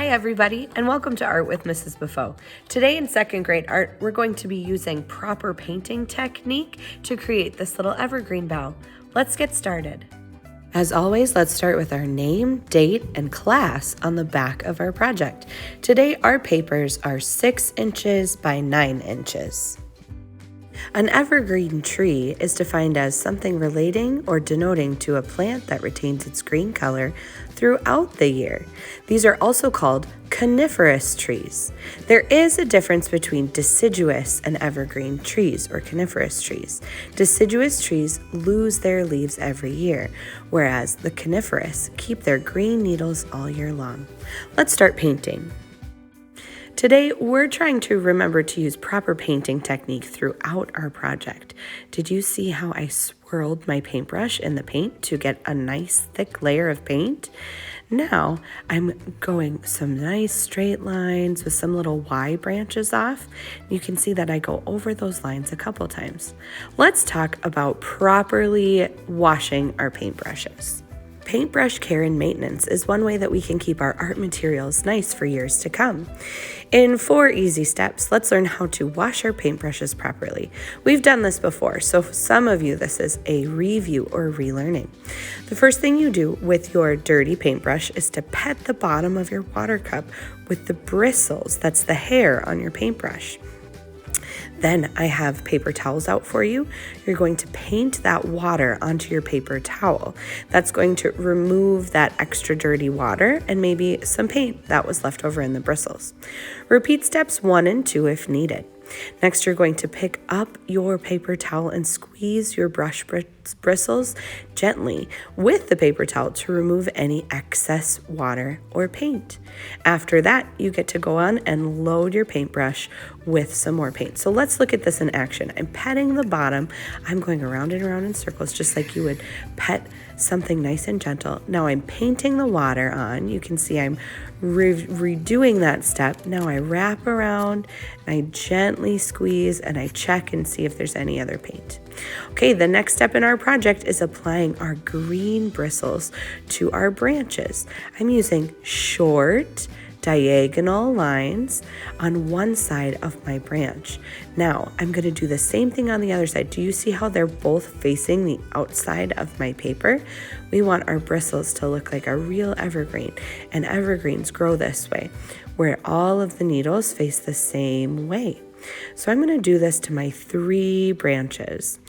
Hi everybody, and welcome to Art with Mrs. Beaufeaux. Today in second grade art, we're going to be using proper painting technique to create this little evergreen bough. Let's get started. As always, let's start with our name, date, and class on the back of our project. Today our papers are 6 inches by 9 inches. An evergreen tree is defined as something relating or denoting to a plant that retains its green color throughout the year. These are also called coniferous trees. There is a difference between deciduous and evergreen trees or coniferous trees. Deciduous trees lose their leaves every year, whereas the coniferous keep their green needles all year long. Let's start painting. Today, we're trying to remember to use proper painting technique throughout our project. Did you see how I swirled my paintbrush in the paint to get a nice thick layer of paint? Now, I'm going some nice straight lines with some little Y branches off. You can see that I go over those lines a couple times. Let's talk about properly washing our paintbrushes. Paintbrush care and maintenance is one way that we can keep our art materials nice for years to come. In 4 easy steps, let's learn how to wash our paintbrushes properly. We've done this before, so for some of you, this is a review or relearning. The first thing you do with your dirty paintbrush is to pet the bottom of your water cup with the bristles, that's the hair on your paintbrush. Then I have paper towels out for you. You're going to paint that water onto your paper towel. That's going to remove that extra dirty water and maybe some paint that was left over in the bristles. Repeat steps 1 and 2 if needed. Next, you're going to pick up your paper towel and squeeze your brush bristles gently with the paper towel to remove any excess water or paint. After that, you get to go on and load your paintbrush with some more paint. So let's look at this in action. I'm petting the bottom. I'm going around and around in circles just like you would pet something nice and gentle. Now I'm painting the water on. You can see I'm redoing that step. Now I wrap around and I gently squeeze and I check and see if there's any other paint. Okay, the next step in our project is applying our green bristles to our branches. I'm using short diagonal lines on one side of my branch. Now I'm going to do the same thing on the other side. Do you see how they're both facing the outside of my paper? We want our bristles to look like a real evergreen, and evergreens grow this way, where all of the needles face the same way. So I'm going to do this to my 3 branches,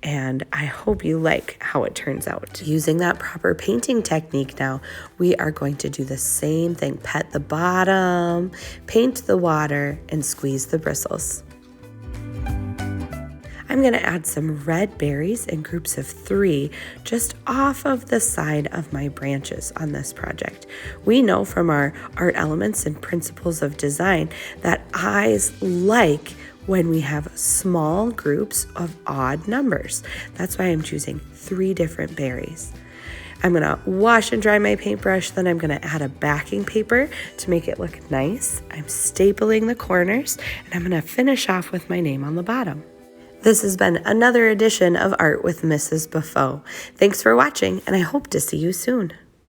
and I hope you like how it turns out. Using that proper painting technique now, we are going to do the same thing. Pet the bottom, paint the water, and squeeze the bristles. I'm going to add some red berries in groups of 3 just off of the side of my branches on this project. We know from our art elements and principles of design that eyes like when we have small groups of odd numbers. That's why I'm choosing 3 different berries. I'm going to wash and dry my paintbrush, then I'm going to add a backing paper to make it look nice. I'm stapling the corners, and I'm going to finish off with my name on the bottom. This has been another edition of Art with Mrs. Beaufeaux. Thanks for watching, and I hope to see you soon.